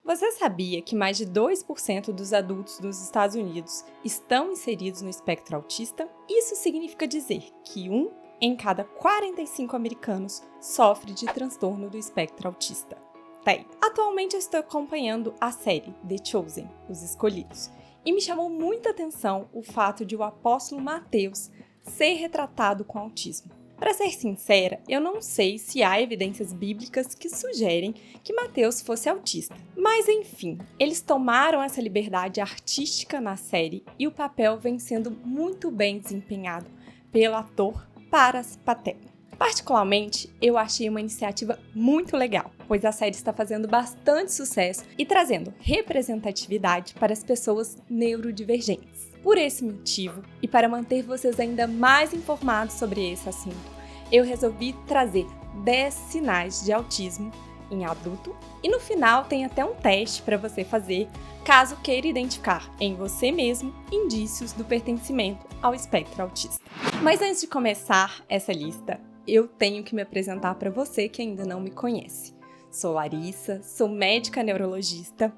Você sabia que mais de 2% dos adultos dos Estados Unidos estão inseridos no espectro autista? Isso significa dizer que 1 em cada 45 americanos sofre de transtorno do espectro autista. Atualmente eu estou acompanhando a série The Chosen, Os Escolhidos, e me chamou muita atenção o fato de o apóstolo Mateus ser retratado com autismo. Para ser sincera, eu não sei se há evidências bíblicas que sugerem que Mateus fosse autista. Mas enfim, eles tomaram essa liberdade artística na série e o papel vem sendo muito bem desempenhado pelo ator Paras Patel. Particularmente, eu achei uma iniciativa muito legal, pois a série está fazendo bastante sucesso e trazendo representatividade para as pessoas neurodivergentes. Por esse motivo, e para manter vocês ainda mais informados sobre esse assunto, eu resolvi trazer 10 sinais de autismo em adulto e no final tem até um teste para você fazer caso queira identificar em você mesmo indícios do pertencimento ao espectro autista. Mas antes de começar essa lista, eu tenho que me apresentar para você que ainda não me conhece. Sou Larissa, sou médica neurologista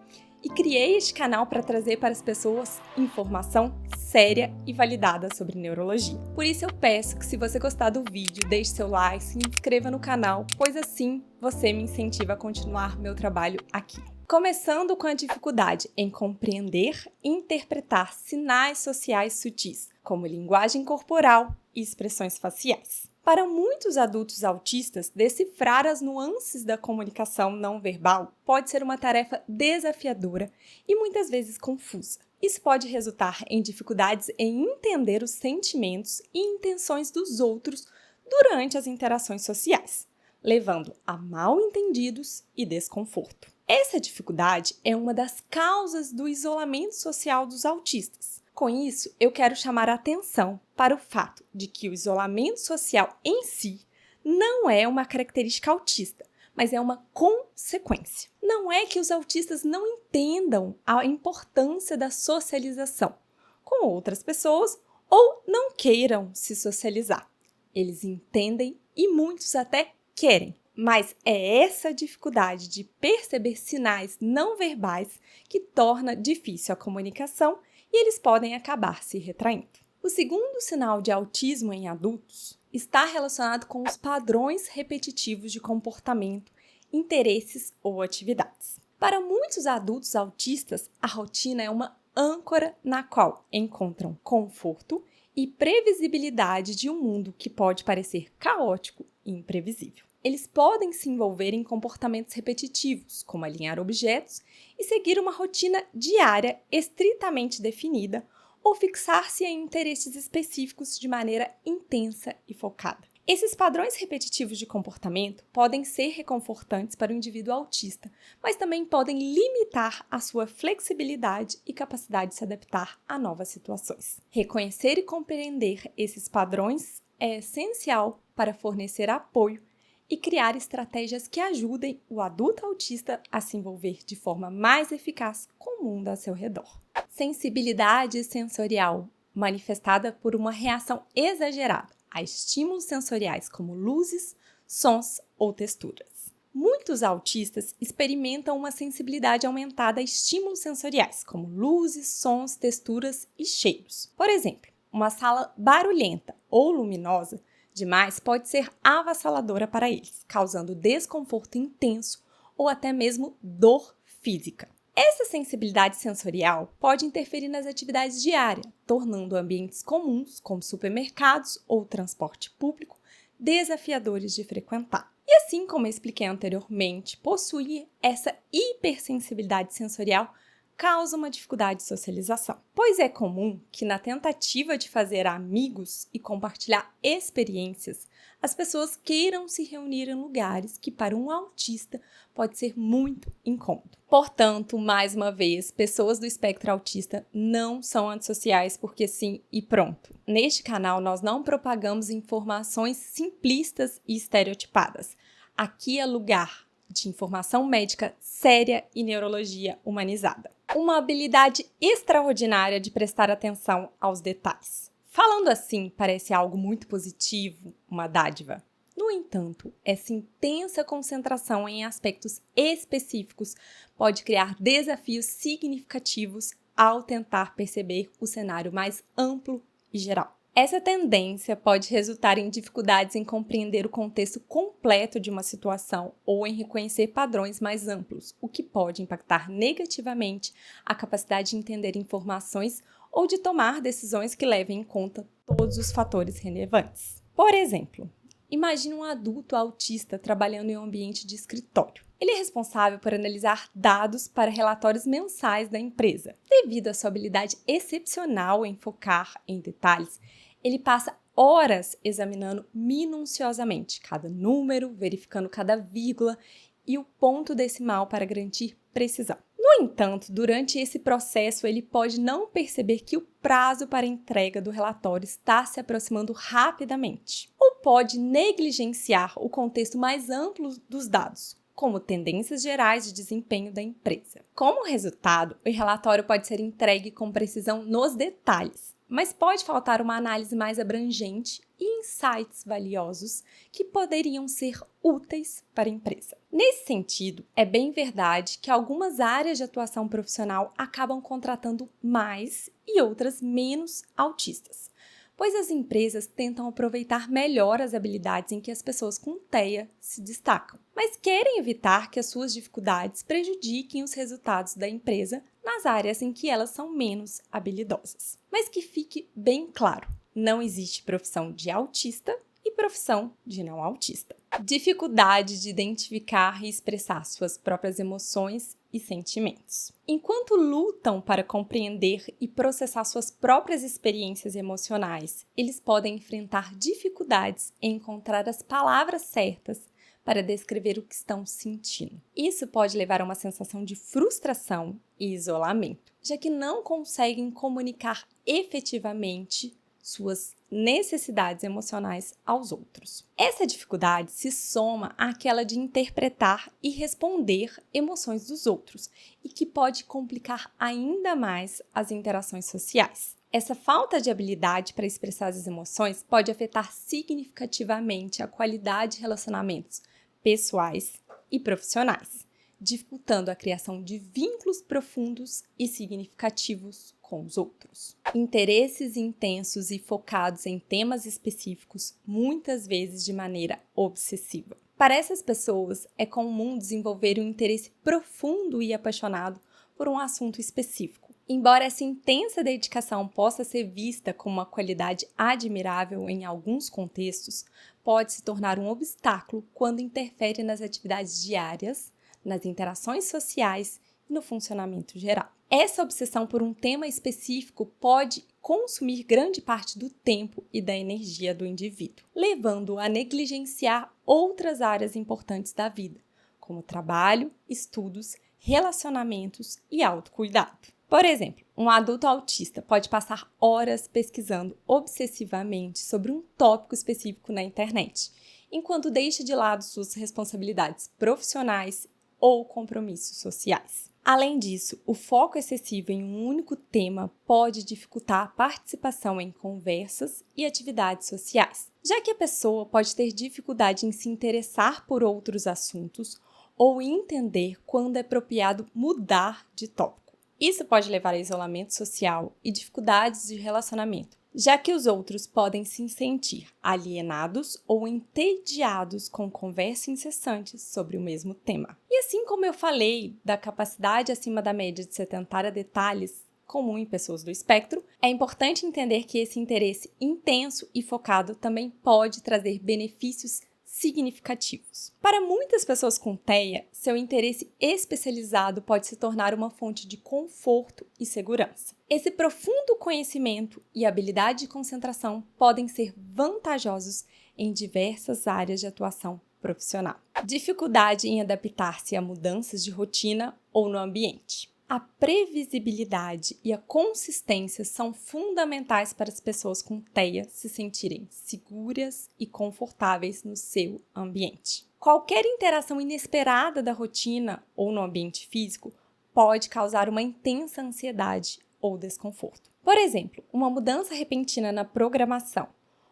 e criei este canal para trazer para as pessoas informação séria e validada sobre neurologia. Por isso eu peço que se você gostar do vídeo, deixe seu like, se inscreva no canal, pois assim você me incentiva a continuar meu trabalho aqui. Começando com a dificuldade em compreender e interpretar sinais sociais sutis, como linguagem corporal e expressões faciais. Para muitos adultos autistas, decifrar as nuances da comunicação não verbal pode ser uma tarefa desafiadora e muitas vezes confusa. Isso pode resultar em dificuldades em entender os sentimentos e intenções dos outros durante as interações sociais, levando a mal-entendidos e desconforto. Essa dificuldade é uma das causas do isolamento social dos autistas. Com isso, eu quero chamar a atenção para o fato de que o isolamento social em si não é uma característica autista, mas é uma consequência. Não é que os autistas não entendam a importância da socialização com outras pessoas ou não queiram se socializar. Eles entendem e muitos até querem. Mas é essa dificuldade de perceber sinais não verbais que torna difícil a comunicação e eles podem acabar se retraindo. O segundo sinal de autismo em adultos está relacionado com os padrões repetitivos de comportamento, interesses ou atividades. Para muitos adultos autistas, a rotina é uma âncora na qual encontram conforto e previsibilidade de um mundo que pode parecer caótico e imprevisível. Eles podem se envolver em comportamentos repetitivos, como alinhar objetos e seguir uma rotina diária estritamente definida ou fixar-se em interesses específicos de maneira intensa e focada. Esses padrões repetitivos de comportamento podem ser reconfortantes para o indivíduo autista, mas também podem limitar a sua flexibilidade e capacidade de se adaptar a novas situações. Reconhecer e compreender esses padrões é essencial para fornecer apoio e criar estratégias que ajudem o adulto autista a se envolver de forma mais eficaz com o mundo ao seu redor. Sensibilidade sensorial, manifestada por uma reação exagerada a estímulos sensoriais como luzes, sons ou texturas. Muitos autistas experimentam uma sensibilidade aumentada a estímulos sensoriais como luzes, sons, texturas e cheiros. Por exemplo, uma sala barulhenta ou luminosa demais pode ser avassaladora para eles, causando desconforto intenso ou até mesmo dor física. Essa sensibilidade sensorial pode interferir nas atividades diárias, tornando ambientes comuns, como supermercados ou transporte público, desafiadores de frequentar. E assim como eu expliquei anteriormente, possuir essa hipersensibilidade sensorial causa uma dificuldade de socialização, pois é comum que na tentativa de fazer amigos e compartilhar experiências, as pessoas queiram se reunir em lugares que para um autista pode ser muito incômodo. Portanto, mais uma vez, pessoas do espectro autista não são antissociais porque sim e pronto. Neste canal nós não propagamos informações simplistas e estereotipadas. Aqui é lugar de informação médica séria e neurologia humanizada. Uma habilidade extraordinária de prestar atenção aos detalhes. Falando assim, parece algo muito positivo, uma dádiva. No entanto, essa intensa concentração em aspectos específicos pode criar desafios significativos ao tentar perceber o cenário mais amplo e geral. Essa tendência pode resultar em dificuldades em compreender o contexto completo de uma situação ou em reconhecer padrões mais amplos, o que pode impactar negativamente a capacidade de entender informações ou de tomar decisões que levem em conta todos os fatores relevantes. Por exemplo, imagine um adulto autista trabalhando em um ambiente de escritório. Ele é responsável por analisar dados para relatórios mensais da empresa. Devido à sua habilidade excepcional em focar em detalhes, ele passa horas examinando minuciosamente cada número, verificando cada vírgula e o ponto decimal para garantir precisão. No entanto, durante esse processo, ele pode não perceber que o prazo para a entrega do relatório está se aproximando rapidamente, ou pode negligenciar o contexto mais amplo dos dados, como tendências gerais de desempenho da empresa. Como resultado, o relatório pode ser entregue com precisão nos detalhes, mas pode faltar uma análise mais abrangente e insights valiosos que poderiam ser úteis para a empresa. Nesse sentido, é bem verdade que algumas áreas de atuação profissional acabam contratando mais e outras menos autistas, pois as empresas tentam aproveitar melhor as habilidades em que as pessoas com TEA se destacam, mas querem evitar que as suas dificuldades prejudiquem os resultados da empresa nas áreas em que elas são menos habilidosas. Mas que fique bem claro, não existe profissão de autista e profissão de não autista. Dificuldade de identificar e expressar suas próprias emoções e sentimentos. Enquanto lutam para compreender e processar suas próprias experiências emocionais, eles podem enfrentar dificuldades em encontrar as palavras certas para descrever o que estão sentindo. Isso pode levar a uma sensação de frustração e isolamento, já que não conseguem comunicar efetivamente suas necessidades emocionais aos outros. Essa dificuldade se soma àquela de interpretar e responder emoções dos outros e que pode complicar ainda mais as interações sociais. Essa falta de habilidade para expressar as emoções pode afetar significativamente a qualidade de relacionamentos pessoais e profissionais, dificultando a criação de vínculos profundos e significativos com os outros. Interesses intensos e focados em temas específicos, muitas vezes de maneira obsessiva. Para essas pessoas, é comum desenvolver um interesse profundo e apaixonado por um assunto específico. Embora essa intensa dedicação possa ser vista como uma qualidade admirável em alguns contextos, pode se tornar um obstáculo quando interfere nas atividades diárias, nas interações sociais e no funcionamento geral. Essa obsessão por um tema específico pode consumir grande parte do tempo e da energia do indivíduo, levando-o a negligenciar outras áreas importantes da vida, como trabalho, estudos, relacionamentos e autocuidado. Por exemplo, um adulto autista pode passar horas pesquisando obsessivamente sobre um tópico específico na internet, enquanto deixa de lado suas responsabilidades profissionais ou compromissos sociais. Além disso, o foco excessivo em um único tema pode dificultar a participação em conversas e atividades sociais, já que a pessoa pode ter dificuldade em se interessar por outros assuntos ou entender quando é apropriado mudar de tópico. Isso pode levar a isolamento social e dificuldades de relacionamento, já que os outros podem se sentir alienados ou entediados com conversas incessantes sobre o mesmo tema. E assim como eu falei da capacidade acima da média de se atentar a detalhes, comum em pessoas do espectro, é importante entender que esse interesse intenso e focado também pode trazer benefícios significativos. Para muitas pessoas com TEA, seu interesse especializado pode se tornar uma fonte de conforto e segurança. Esse profundo conhecimento e habilidade de concentração podem ser vantajosos em diversas áreas de atuação profissional. Dificuldade em adaptar-se a mudanças de rotina ou no ambiente. A previsibilidade e a consistência são fundamentais para as pessoas com TEA se sentirem seguras e confortáveis no seu ambiente. Qualquer interação inesperada da rotina ou no ambiente físico pode causar uma intensa ansiedade ou desconforto. Por exemplo, uma mudança repentina na programação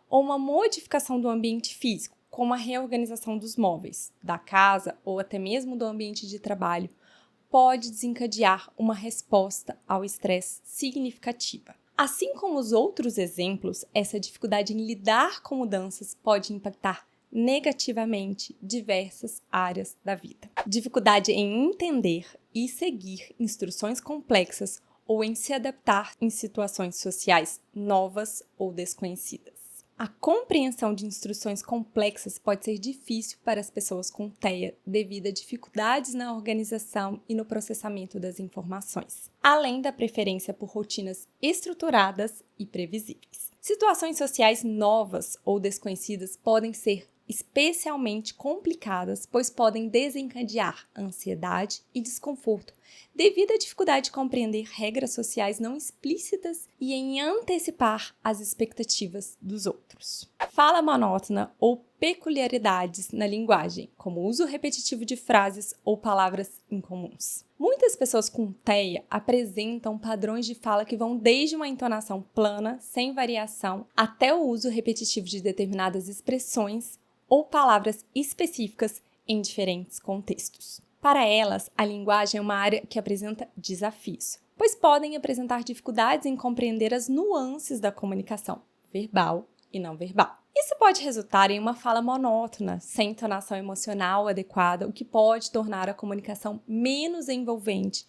ou uma modificação do ambiente físico, como a reorganização dos móveis, da casa ou até mesmo do ambiente de trabalho, pode desencadear uma resposta ao estresse significativa. Assim como os outros exemplos, essa dificuldade em lidar com mudanças pode impactar negativamente diversas áreas da vida. Dificuldade em entender e seguir instruções complexas ou em se adaptar em situações sociais novas ou desconhecidas. A compreensão de instruções complexas pode ser difícil para as pessoas com TEA devido a dificuldades na organização e no processamento das informações, além da preferência por rotinas estruturadas e previsíveis. Situações sociais novas ou desconhecidas podem ser especialmente complicadas, pois podem desencadear ansiedade e desconforto devido à dificuldade de compreender regras sociais não explícitas e em antecipar as expectativas dos outros. Fala monótona ou peculiaridades na linguagem, como o uso repetitivo de frases ou palavras incomuns. Muitas pessoas com TEA apresentam padrões de fala que vão desde uma entonação plana, sem variação, até o uso repetitivo de determinadas expressões ou palavras específicas em diferentes contextos. Para elas, a linguagem é uma área que apresenta desafios, pois podem apresentar dificuldades em compreender as nuances da comunicação verbal e não verbal. Isso pode resultar em uma fala monótona, sem entonação emocional adequada, o que pode tornar a comunicação menos envolvente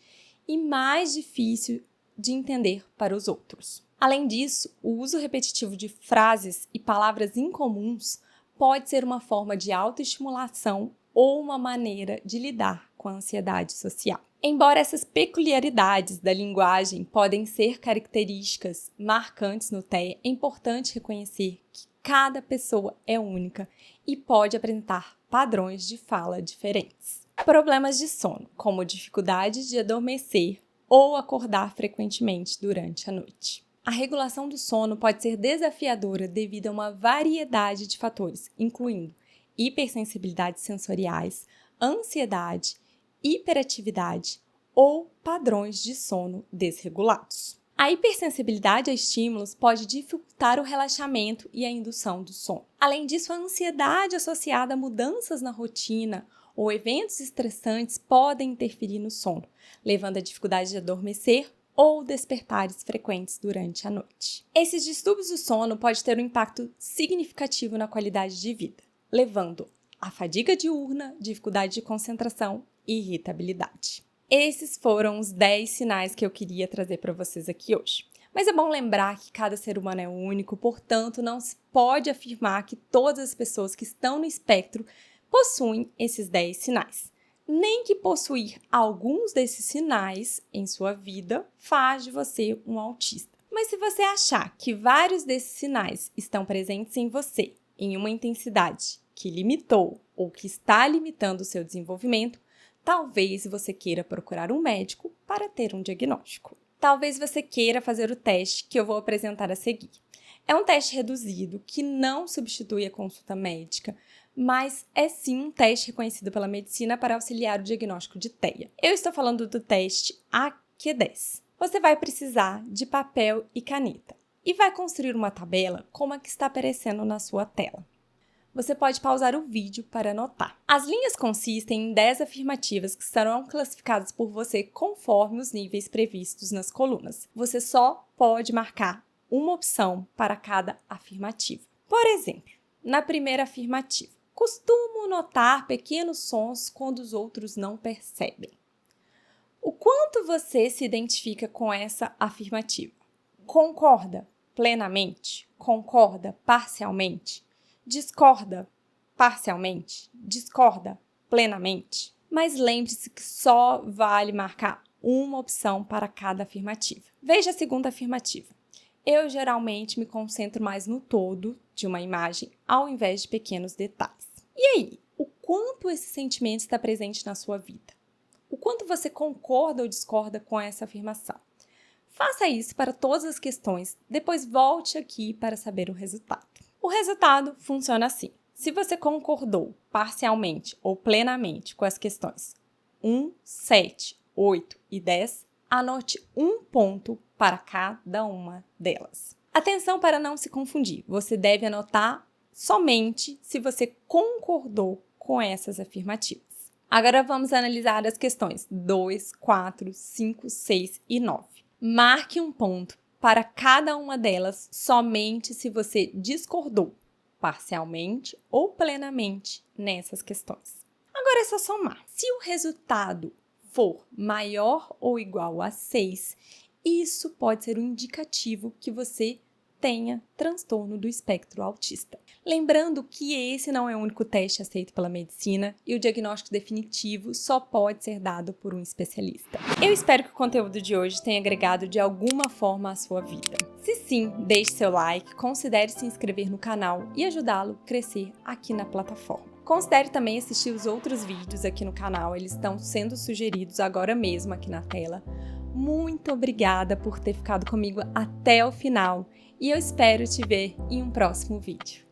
e mais difícil de entender para os outros. Além disso, o uso repetitivo de frases e palavras incomuns pode ser uma forma de autoestimulação ou uma maneira de lidar com a ansiedade social. Embora essas peculiaridades da linguagem podem ser características marcantes no TEA, é importante reconhecer que cada pessoa é única e pode apresentar padrões de fala diferentes. Problemas de sono, como dificuldade de adormecer ou acordar frequentemente durante a noite. A regulação do sono pode ser desafiadora devido a uma variedade de fatores, incluindo hipersensibilidades sensoriais, ansiedade, hiperatividade ou padrões de sono desregulados. A hipersensibilidade a estímulos pode dificultar o relaxamento e a indução do sono. Além disso, a ansiedade associada a mudanças na rotina ou eventos estressantes podem interferir no sono, levando à dificuldade de adormecer ou despertares frequentes durante a noite. Esses distúrbios do sono podem ter um impacto significativo na qualidade de vida, levando à fadiga diurna, dificuldade de concentração e irritabilidade. Esses foram os 10 sinais que eu queria trazer para vocês aqui hoje. Mas é bom lembrar que cada ser humano é único, portanto, não se pode afirmar que todas as pessoas que estão no espectro possuem esses 10 sinais. Nem que possuir alguns desses sinais em sua vida faz de você um autista. Mas se você achar que vários desses sinais estão presentes em você em uma intensidade que limitou ou que está limitando o seu desenvolvimento, talvez você queira procurar um médico para ter um diagnóstico. Talvez você queira fazer o teste que eu vou apresentar a seguir. É um teste reduzido que não substitui a consulta médica, mas é sim um teste reconhecido pela medicina para auxiliar o diagnóstico de TEA. Eu estou falando do teste AQ10. Você vai precisar de papel e caneta e vai construir uma tabela como a que está aparecendo na sua tela. Você pode pausar o vídeo para anotar. As linhas consistem em 10 afirmativas que serão classificadas por você conforme os níveis previstos nas colunas. Você só pode marcar uma opção para cada afirmativa. Por exemplo, na primeira afirmativa, costumo notar pequenos sons quando os outros não percebem. O quanto você se identifica com essa afirmativa? Concorda plenamente? Concorda parcialmente? Discorda parcialmente? Discorda plenamente? Mas lembre-se que só vale marcar uma opção para cada afirmativa. Veja a segunda afirmativa. Eu geralmente me concentro mais no todo de uma imagem ao invés de pequenos detalhes. E aí, o quanto esse sentimento está presente na sua vida? O quanto você concorda ou discorda com essa afirmação? Faça isso para todas as questões, depois volte aqui para saber o resultado. O resultado funciona assim. Se você concordou parcialmente ou plenamente com as questões 1, 7, 8 e 10, anote um ponto para cada uma delas. Atenção para não se confundir. Você deve anotar somente se você concordou com essas afirmativas. Agora vamos analisar as questões 2, 4, 5, 6 e 9. Marque um ponto para cada uma delas somente se você discordou, parcialmente ou plenamente, nessas questões. Agora é só somar. Se o resultado for maior ou igual a 6, isso pode ser um indicativo que você tenha transtorno do espectro autista. Lembrando que esse não é o único teste aceito pela medicina e o diagnóstico definitivo só pode ser dado por um especialista. Eu espero que o conteúdo de hoje tenha agregado de alguma forma à sua vida. Se sim, deixe seu like, considere se inscrever no canal e ajudá-lo a crescer aqui na plataforma. Considere também assistir os outros vídeos aqui no canal, eles estão sendo sugeridos agora mesmo aqui na tela. Muito obrigada por ter ficado comigo até o final e eu espero te ver em um próximo vídeo.